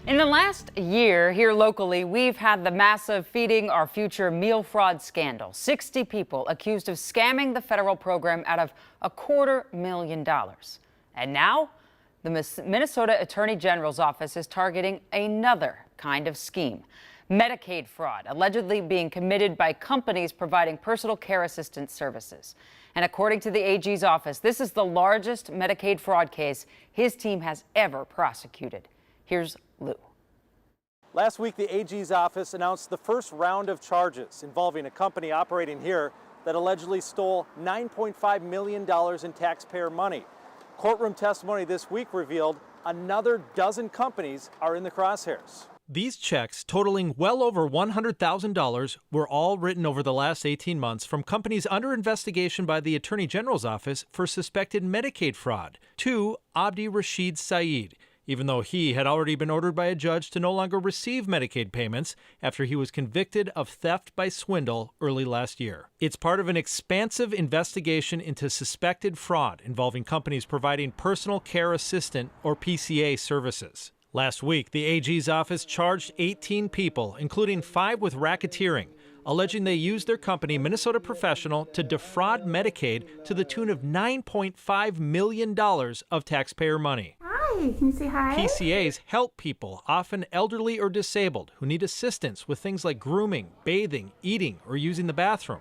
In the last year, here locally, we've had the massive Feeding Our Future meal fraud scandal. 60 people accused of scamming the federal program out of $250,000. And now, the Minnesota Attorney General's office is targeting another kind of scheme. Medicaid fraud, allegedly being committed by companies providing personal care assistance services. And according to the AG's office, this is the largest Medicaid fraud case his team has ever prosecuted. Here's Lou. Last week, the AG's office announced the first round of charges involving a company operating here that allegedly stole $9.5 million in taxpayer money. Courtroom testimony this week revealed another dozen companies are in the crosshairs. These checks, totaling well over $100,000, were all written over the last 18 months from companies under investigation by the Attorney General's office for suspected Medicaid fraud to Abdi Rashid Saeed, even though he had already been ordered by a judge to no longer receive Medicaid payments after he was convicted of theft by swindle early last year. It's part of an expansive investigation into suspected fraud involving companies providing personal care assistant or PCA services. Last week, the AG's office charged 18 people, including 5 with racketeering, alleging they used their company, Minnesota Professional, to defraud Medicaid to the tune of $9.5 million of taxpayer money. Hi, can you say hi? PCAs help people, often elderly or disabled, who need assistance with things like grooming, bathing, eating, or using the bathroom.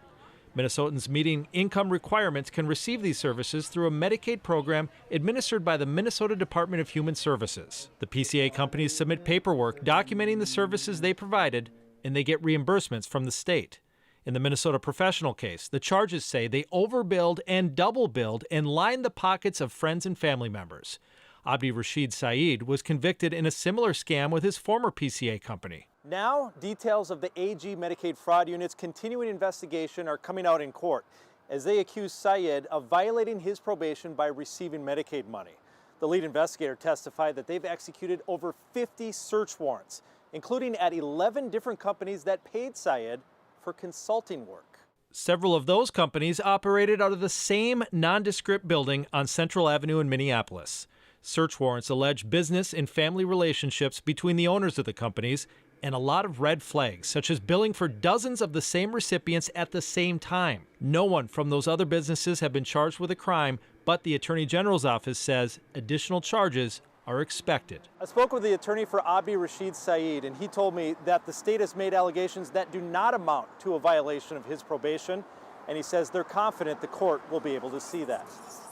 Minnesotans meeting income requirements can receive these services through a Medicaid program administered by the Minnesota Department of Human Services. The PCA companies submit paperwork documenting the services they provided, and they get reimbursements from the state. In the Minnesota Professional case, the charges say they overbilled and double-billed and lined the pockets of friends and family members. Abdi Rashid Saeed was convicted in a similar scam with his former PCA company. Now, details of the AG Medicaid fraud unit's continuing investigation are coming out in court as they accuse Saeed of violating his probation by receiving Medicaid money. The lead investigator testified that they've executed over 50 search warrants, including at 11 different companies that paid Saeed for consulting work. Several of those companies operated out of the same nondescript building on Central Avenue in Minneapolis. Search warrants allege business and family relationships between the owners of the companies and a lot of red flags, such as billing for dozens of the same recipients at the same time. No one from those other businesses have been charged with a crime, but the Attorney General's office says additional charges are expected. I spoke with the attorney for Abdi Rashid Saeed, and he told me that the state has made allegations that do not amount to a violation of his probation, and he says they're confident the court will be able to see that.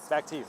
Back to you.